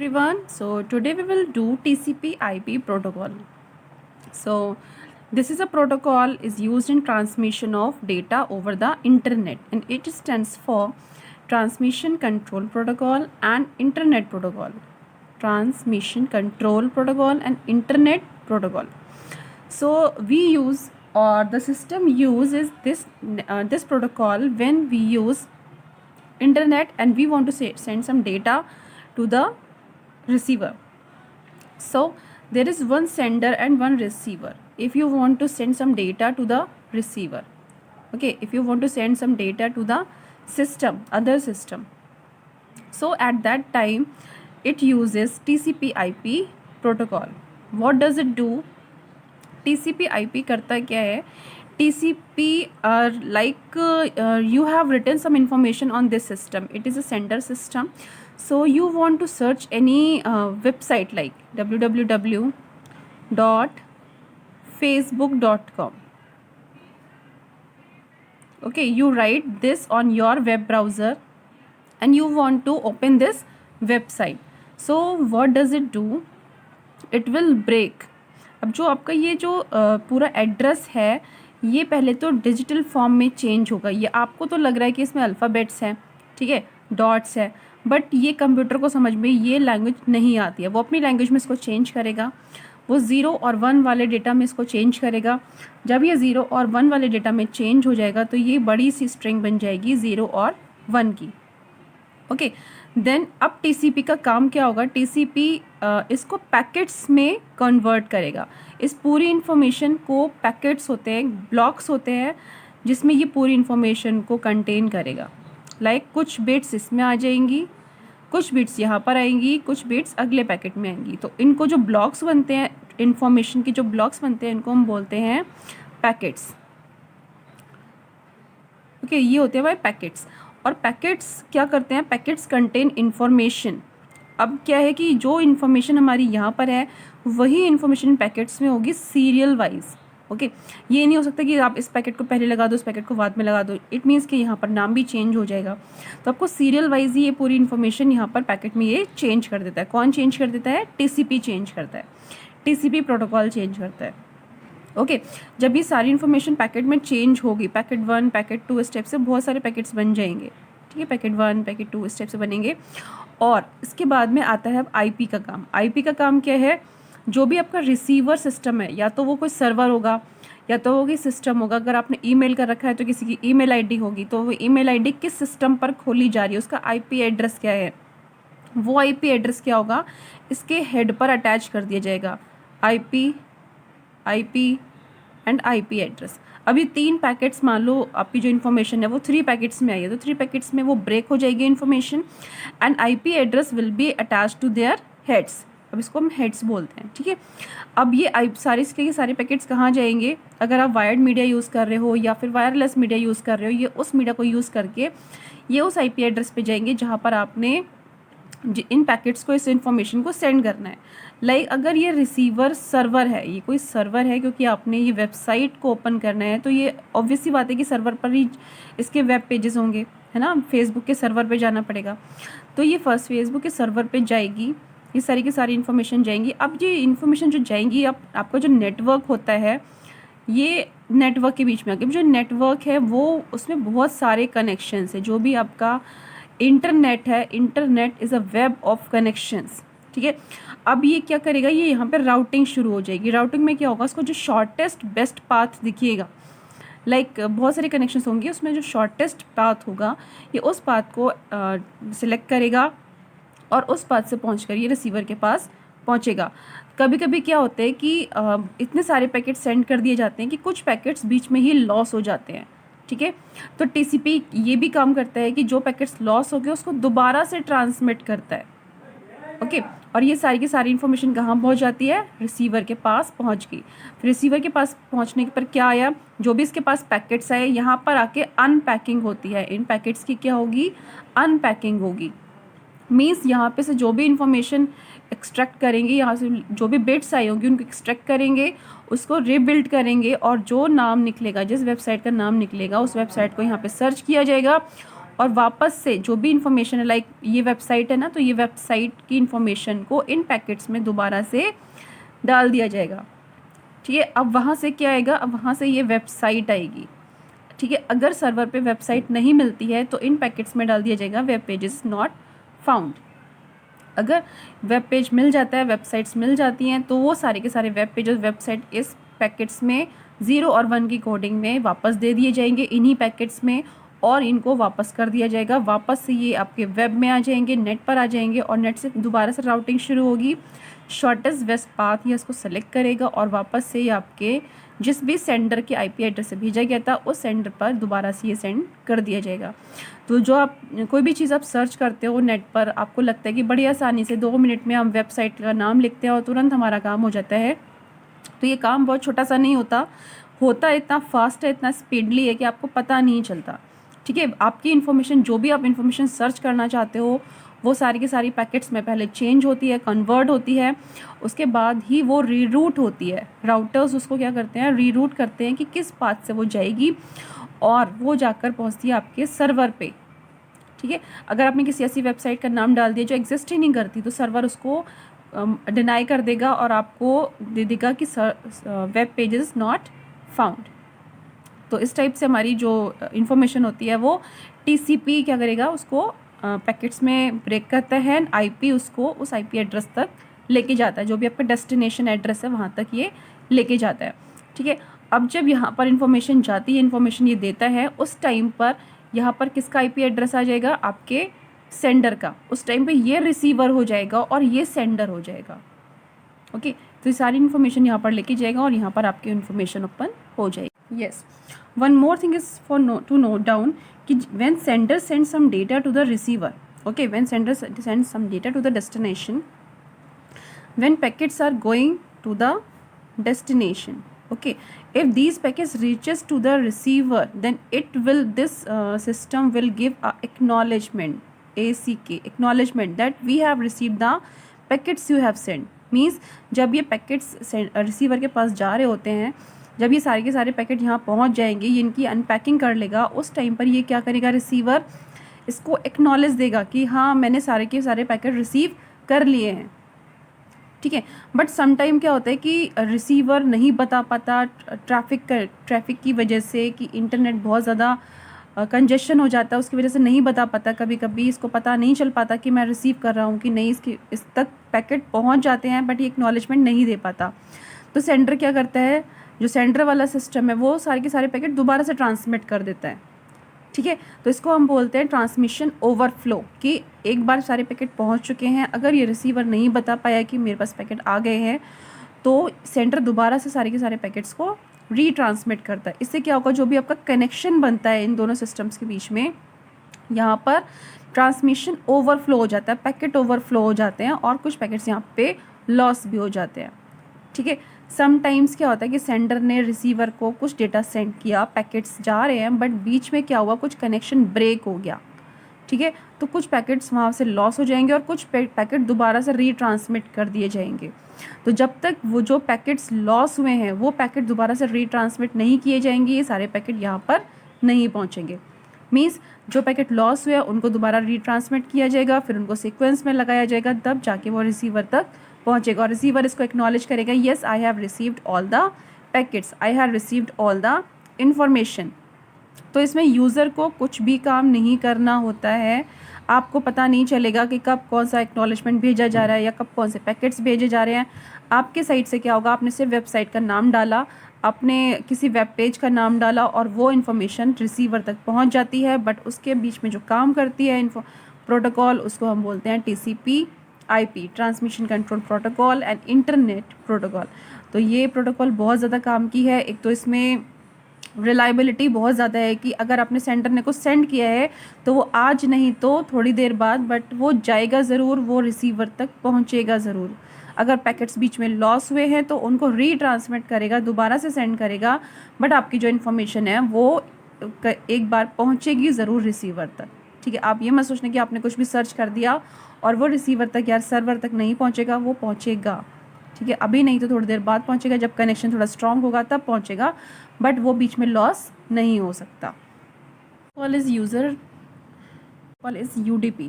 everyone. So today we will do TCP/IP protocol. So this is a protocol is used in transmission of data over the internet, and it stands for Transmission Control Protocol and Internet Protocol. Transmission Control Protocol and Internet Protocol. So we use, or the system uses this protocol when we use internet and we want to send some data to the receiver. So there is one sender and one receiver. If you want to send some data to the receiver, okay, if you want to send some data to the other system, so at that time it uses TCP/IP protocol. What does it do? TCP/IP करता क्या है? TCP like you have written some information on this system. It is a sender system. So you want to search any website like www.facebook.com. Okay, you write this on your web browser and you want to open this website. So what does it do? It will break. अब जो आपका ये जो पूरा address है ये पहले तो डिजिटल फॉर्म में चेंज होगा. ये आपको तो लग रहा है कि इसमें अल्फ़ाबेट्स हैं, ठीक है, डॉट्स है, बट ये कंप्यूटर को समझ में ये लैंग्वेज नहीं आती है. वो अपनी लैंग्वेज में इसको चेंज करेगा. वो 0 और 1 वाले डेटा में इसको चेंज करेगा. जब ये 0 और 1 वाले डेटा में चेंज हो जाएगा तो ये बड़ी सी स्ट्रिंग बन जाएगी 0 और 1 की. ओके, देन अब टीसीपी का काम क्या होगा? टीसीपी इसको पैकेट्स में कन्वर्ट करेगा. इस पूरी इन्फॉर्मेशन को, पैकेट्स होते हैं, ब्लॉक्स होते हैं जिसमें ये पूरी इन्फॉर्मेशन को कंटेन करेगा. लाइक कुछ बिट्स इसमें आ जाएंगी, कुछ बिट्स यहाँ पर आएंगी, कुछ बिट्स अगले पैकेट में आएंगी. तो इनको जो ब्लॉक्स बनते हैं, इन्फॉर्मेशन के जो ब्लॉक्स बनते हैं, इनको हम बोलते हैं पैकेट्स. ओके, ये होते हैं भाई पैकेट्स. और पैकेट्स क्या करते हैं? Packets contain information. अब क्या है कि जो इन्फॉर्मेशन हमारी यहाँ पर है वही इन्फॉर्मेशन पैकेट्स में होगी सीरियल वाइज. ओके, ये नहीं हो सकता कि आप इस पैकेट को पहले लगा दो, इस पैकेट को बाद में लगा दो. इट मीन्स कि यहाँ पर नाम भी चेंज हो जाएगा. तो आपको सीरियल वाइज ही ये पूरी इन्फॉर्मेशन यहाँ पर पैकेट में ये चेंज कर देता है. कौन चेंज कर देता है? टीसीपी चेंज करता है. टीसीपी प्रोटोकॉल चेंज करता है. ओके, जब ये सारी इन्फॉर्मेशन पैकेट में चेंज होगी, पैकेट 1, पैकेट 2 स्टेप से बहुत सारे पैकेट्स बन जाएंगे, ठीक है, पैकेट 1, पैकेट 2 स्टेप से बनेंगे. और इसके बाद में आता है अब आईपी का काम. आईपी का काम क्या है? जो भी आपका रिसीवर सिस्टम है, या तो वो कोई सर्वर होगा या तो वो कोई सिस्टम होगा. अगर आपने ईमेल कर रखा है तो किसी की ईमेल आईडी होगी. तो वो ईमेल आईडी किस सिस्टम पर खोली जा रही है, उसका आईपी एड्रेस क्या है, वो आईपी एड्रेस क्या होगा, इसके हेड पर अटैच कर दिया जाएगा. IP and IP address. अभी 3 पैकेट्स, मान लो आपकी जो इन्फॉर्मेशन है वो 3 पैकेट्स में आई है, तो 3 पैकेट्स में वो ब्रेक हो जाएगी information and IP address will be attach to their heads. अब इसको हम हेड्स बोलते हैं, ठीक है. अब ये सारे पैकेट्स कहाँ जाएंगे? अगर आप वायर्ड मीडिया यूज़ कर रहे हो या फिर वायरलेस मीडिया यूज़ कर रहे हो, ये उस मीडिया को यूज़ करके ये उस आईपी एड्रेस पे जाएंगे जहाँ पर आपने इन पैकेट्स को, इस इन्फॉर्मेशन को सेंड करना है. लाइक अगर ये रिसीवर सर्वर है, ये कोई सर्वर है क्योंकि आपने ये वेबसाइट को ओपन करना है, तो ये ऑब्वियस सी बात है कि सर्वर पर ही इसके वेब पेजेस होंगे, है ना. फेसबुक के सर्वर पे जाना पड़ेगा. तो ये फर्स्ट फेसबुक के सर्वर पे जाएगी, ये सारी की सारी इन्फॉर्मेशन जाएंगी. अब ये इन्फॉर्मेशन जो जाएंगी, अब आपका जो नेटवर्क होता है, ये नेटवर्क के बीच में आगे जो नेटवर्क है वो, उसमें बहुत सारे कनेक्शंस है. जो भी आपका इंटरनेट है, internet is a web of connections, ठीक है. अब ये क्या करेगा? ये यहाँ पर राउटिंग शुरू हो जाएगी. राउटिंग में क्या होगा? उसको जो शॉर्टेस्ट बेस्ट पाथ दिखिएगा, लाइक बहुत सारे कनेक्शंस होंगे, उसमें जो शॉर्टेस्ट पाथ होगा ये उस पाथ को सिलेक्ट करेगा और उस पाथ से पहुँचकर ये रिसीवर के पास पहुँचेगा. कभी कभी क्या होता है कि इतने सारे पैकेट सेंड कर दिए जाते हैं कि कुछ पैकेट्स बीच में ही लॉस हो जाते हैं, ठीक है. तो टीसीपी ये भी काम करता है कि जो पैकेट्स लॉस हो गए उसको दोबारा से ट्रांसमिट करता है. ओके, और ये सारी की सारी इन्फॉर्मेशन कहाँ पहुँच जाती है? रिसीवर के पास पहुँच गई. फिर रिसीवर के पास पहुँचने पर क्या आया? जो भी इसके पास पैकेट्स आए, यहाँ पर आके अनपैकिंग होती है. इन पैकेट्स की क्या होगी? अनपैकिंग होगी. मीन्स यहाँ पे से जो भी इन्फॉर्मेशन एक्सट्रैक्ट करेंगे, यहाँ से जो भी बिट्स आई होंगी उनको एक्सट्रैक्ट करेंगे, उसको रीबिल्ड करेंगे और जो नाम निकलेगा, जिस वेबसाइट का नाम निकलेगा उस वेबसाइट को यहाँ पे सर्च किया जाएगा और वापस से जो भी इंफॉर्मेशन है, लाइक ये वेबसाइट है ना, तो ये वेबसाइट की इंफॉर्मेशन को इन पैकेट्स में दोबारा से डाल दिया जाएगा। ठीक है, अब वहाँ से क्या आएगा, अब वहाँ से ये वेबसाइट आएगी। ठीक है, अगर सर्वर पे वेबसाइट नहीं मिलती है तो इन पैकेट्स में डाल दिया जाएगा वेब पेजेस नॉट फाउंड। अगर वेब पेज मिल जाता है, वेबसाइट्स मिल जाती हैं, तो वो सारे के सारे वेब पेजेस वेबसाइट इस पैकेट्स में 0 और 1 की कोडिंग में वापस दे दिए जाएंगे इन्हीं पैकेट्स में, और इनको वापस कर दिया जाएगा। वापस से ये आपके वेब में आ जाएंगे, नेट पर आ जाएंगे, और नेट से दोबारा से राउटिंग शुरू होगी। शॉर्टेस्ट बेस्ट पाथ ये इसको सेलेक्ट करेगा और वापस से ये आपके जिस भी सेंडर के आईपी एड्रेस से भेजा गया था उस सेंडर पर दोबारा से ये सेंड कर दिया जाएगा। तो जो आप कोई भी चीज़ आप सर्च करते हो नेट पर, आपको लगता है कि बड़ी आसानी से 2 मिनट में हम वेबसाइट का नाम लिखते हैं और तुरंत हमारा काम हो जाता है, तो ये काम बहुत छोटा सा नहीं होता, इतना फास्ट है, इतना स्पीडली है कि आपको पता नहीं चलता। ठीक है, आपकी इन्फॉर्मेशन, जो भी आप इन्फॉर्मेशन सर्च करना चाहते हो, वो सारी की सारी पैकेट्स में पहले चेंज होती है, कन्वर्ट होती है, उसके बाद ही वो रीरूट होती है। राउटर्स उसको क्या करते हैं, रीरूट करते हैं कि किस पाथ से वो जाएगी, और वो जाकर पहुंचती है आपके सर्वर पे। ठीक है, अगर आपने किसी ऐसी वेबसाइट का नाम डाल दिया जो एग्जिस्ट ही नहीं करती, तो सर्वर उसको डिनाई कर देगा और आपको दे देगा कि वेब पेजेस नॉट फाउंड। तो इस टाइप से हमारी जो इन्फॉर्मेशन होती है वो टीसीपी क्या करेगा, उसको पैकेट्स में ब्रेक करता है, आईपी उसको उस आईपी एड्रेस तक लेके जाता है, जो भी आपका डेस्टिनेशन एड्रेस है वहाँ तक ये लेके जाता है। ठीक है, अब जब यहाँ पर इन्फॉर्मेशन जाती है, इन्फॉर्मेशन ये देता है, उस टाइम पर यहाँ पर किसका आईपी एड्रेस आ जाएगा, आपके सेंडर का। उस टाइम पे ये रिसीवर हो जाएगा और ये सेंडर हो जाएगा। ओके, तो ये सारी इन्फॉर्मेशन यहाँ पर लेके जाएगा और यहाँ पर आपकी इन्फॉर्मेशन ओपन हो जाएगी। Yes, one more thing is for to note down कि when sender sends some data to the receiver, okay, when sender sends some data to the destination, when packets are going to the destination, okay, if these packets reaches to the receiver, then this system will give a acknowledgement, acknowledgement that we have received the packets you have sent। Means जब ये packets receiver के पास जा रहे होते हैं, जब ये सारे के सारे पैकेट यहाँ पहुँच जाएंगे, ये इनकी अनपैकिंग कर लेगा, उस टाइम पर ये क्या करेगा, रिसीवर इसको एक्नॉलेज देगा कि हाँ मैंने सारे के सारे पैकेट रिसीव कर लिए हैं। ठीक है, बट समटाइम क्या होता है कि रिसीवर नहीं बता पाता, ट्रैफिक की वजह से, कि इंटरनेट बहुत ज़्यादा कंजेशन हो जाता है, उसकी वजह से नहीं बता पाता, कभी कभी इसको पता नहीं चल पाता कि मैं रिसीव कर रहा हूँ कि नहीं, इस तक पैकेट पहुँच जाते हैं बट ये एक्नॉलेजमेंट नहीं दे पाता। तो सेंडर क्या करता है, जो सेंडर वाला सिस्टम है वो सारे के सारे पैकेट दोबारा से ट्रांसमिट कर देता है। ठीक है, तो इसको हम बोलते हैं ट्रांसमिशन ओवरफ्लो, कि एक बार सारे पैकेट पहुंच चुके हैं, अगर ये रिसीवर नहीं बता पाया कि मेरे पास पैकेट आ गए हैं, तो सेंडर दोबारा से सारे के सारे पैकेट्स को रीट्रांसमिट करता है। इससे क्या होगा, जो भी आपका कनेक्शन बनता है इन दोनों सिस्टम्स के बीच में, यहाँ पर ट्रांसमिशन ओवरफ्लो हो जाता है, पैकेट ओवरफ्लो हो जाते हैं, और कुछ पैकेट्स यहाँ पे लॉस भी हो जाते हैं। ठीक है, समटाइम्स क्या होता है कि सेंडर ने रिसीवर को कुछ डेटा सेंड किया, पैकेट्स जा रहे हैं, बट बीच में क्या हुआ, कुछ कनेक्शन ब्रेक हो गया। ठीक है, तो कुछ पैकेट्स वहाँ से लॉस हो जाएंगे और कुछ पैकेट दोबारा से रीट्रांसमिट कर दिए जाएंगे। तो जब तक वो जो पैकेट्स लॉस हुए हैं वो पैकेट दोबारा से रीट्रांसमिट नहीं किए जाएंगे, ये सारे पैकेट यहाँ पर नहीं पहुँचेंगे। मीन्स जो पैकेट लॉस हुए उनको दोबारा रीट्रांसमिट किया जाएगा, फिर उनको सीक्वेंस में लगाया जाएगा, तब जाके वो रिसीवर तक पहुंचेगा, और रिसीवर इसको एक्नॉलेज करेगा, yes I have received all the packets, I have received all the information. तो इसमें यूज़र को कुछ भी काम नहीं करना होता है, आपको पता नहीं चलेगा कि कब कौन सा एक्नॉलेजमेंट भेजा जा रहा है या कब कौन से पैकेट्स भेजे जा रहे हैं। आपके साइट से क्या होगा, आपने सिर्फ वेबसाइट का नाम डाला, आपने किसी वेब पेज का नाम डाला और वो इन्फॉर्मेशन रिसीवर तक पहुंच जाती है, बट उसके बीच में जो काम करती है प्रोटोकॉल, उसको हम बोलते हैं TCP IP, transmission control protocol and internet protocol. तो ये प्रोटोकॉल बहुत ज़्यादा काम की है। एक तो इसमें रिलायबिलिटी बहुत ज़्यादा है कि अगर आपने सेंडर ने को सेंड किया है तो वो आज नहीं तो थोड़ी देर बाद, बट वो जाएगा ज़रूर, वो रिसीवर तक पहुँचेगा ज़रूर। अगर पैकेट्स बीच में लॉस हुए हैं तो उनको रीट्रांसमिट करेगा, दोबारा से सेंड करेगा, बट आपकी जो इन्फॉर्मेशन है वो एक बार पहुँचेगी ज़रूर रिसीवर तक। ठीक है, आप ये मत सोचना कि आपने कुछ भी सर्च कर दिया और वो रिसीवर तक या सर्वर तक नहीं पहुंचेगा, वो पहुंचेगा। ठीक है, अभी नहीं तो थोड़ी देर बाद पहुंचेगा, जब कनेक्शन थोड़ा स्ट्रांग होगा तब पहुंचेगा, बट वो बीच में लॉस नहीं हो सकता। Call is user protocol is UDP,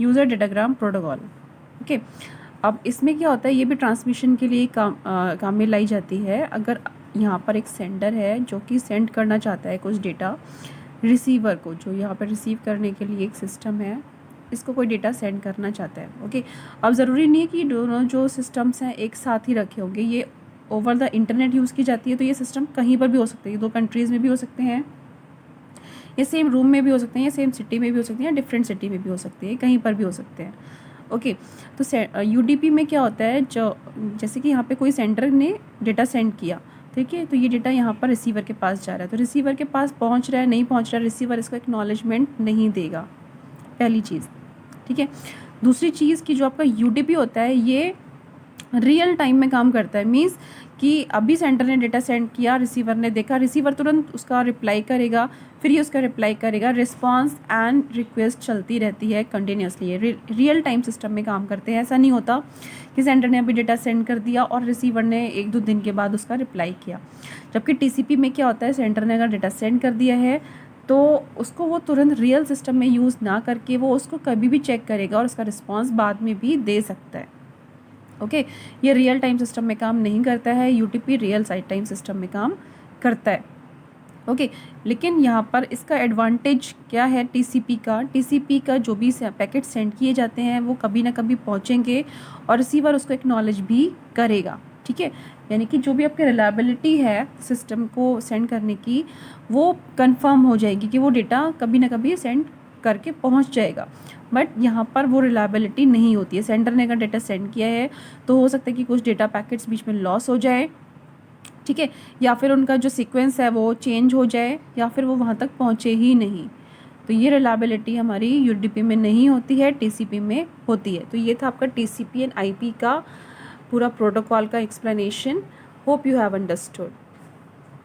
user datagram protocol. Okay, अब इसमें क्या होता है, ये भी ट्रांसमिशन के लिए काम में लाई जाती है। अगर यहाँ पर एक सेंडर है जो कि सेंड करना चाहता है कुछ डेटा रिसीवर को, जो यहाँ पर रिसीव करने के लिए एक सिस्टम है, इसको कोई डेटा सेंड करना चाहता है। ओके, अब ज़रूरी नहीं है कि दोनों जो सिस्टम्स हैं एक साथ ही रखे होंगे, ये ओवर द इंटरनेट यूज़ की जाती है, तो ये सिस्टम कहीं पर भी हो सकते हैं, 2 कंट्रीज़ में भी हो सकते हैं, ये सेम रूम में भी हो सकते हैं, या सेम सिटी में भी हो सकते हैं, या डिफरेंट सिटी में भी हो सकते हैं, कहीं पर भी हो सकते हैं। ओके, तो UDP में क्या होता है, जो जैसे कि यहाँ पे कोई सेंडर ने डेटा सेंड किया, ठीक है, तो ये डेटा यहाँ पर रिसीवर के पास जा रहा है, तो रिसीवर के पास पहुँच रहा है नहीं पहुँच रहा है, रिसीवर इसको एक्नॉलेजमेंट नहीं देगा, पहली चीज़। ठीक है, दूसरी चीज़ कि जो आपका UDP होता है ये रियल टाइम में काम करता है। मीन्स कि अभी सेंटर ने डेटा सेंड किया, रिसीवर ने देखा, रिसीवर तुरंत उसका रिप्लाई करेगा, फिर ये उसका रिप्लाई करेगा, रिस्पांस एंड रिक्वेस्ट चलती रहती है कंटिन्यूसली। ये रियल टाइम सिस्टम में काम करते हैं। ऐसा नहीं होता कि सेंटर ने अभी डेटा सेंड कर दिया और रिसीवर ने 1-2 दिन के बाद उसका रिप्लाई किया। जबकि TCP में क्या होता है, सेंटर ने अगर डेटा सेंड कर दिया है तो उसको वो तुरंत रियल सिस्टम में यूज़ ना करके वो उसको कभी भी चेक करेगा और उसका रिस्पॉन्स बाद में भी दे सकता है। ओके, ये रियल टाइम सिस्टम में काम नहीं करता है, UDP रियल टाइम सिस्टम में काम करता है। ओके, लेकिन यहाँ पर इसका एडवांटेज क्या है TCP का जो भी पैकेट सेंड किए जाते हैं वो कभी ना कभी पहुँचेंगे और रिसीवर उसको एक्नॉलेज भी करेगा। ठीक है, यानी कि जो भी आपकी रिलायबिलिटी है सिस्टम को सेंड करने की, वो कंफर्म हो जाएगी कि वो डेटा कभी ना कभी सेंड करके पहुंच जाएगा। बट यहाँ पर वो रिलायबिलिटी नहीं होती है। सेंडर ने अगर डेटा सेंड किया है तो हो सकता है कि कुछ डेटा पैकेट्स बीच में लॉस हो जाए, ठीक है, या फिर उनका जो सीक्वेंस है वो चेंज हो जाए, या फिर वो वहाँ तक पहुँचे ही नहीं। तो ये रिलायबिलिटी हमारी UDP में नहीं होती है, TCP में होती है। तो ये था आपका TCP एंड IP का पूरा प्रोटोकॉल का explanation. Hope you have understood.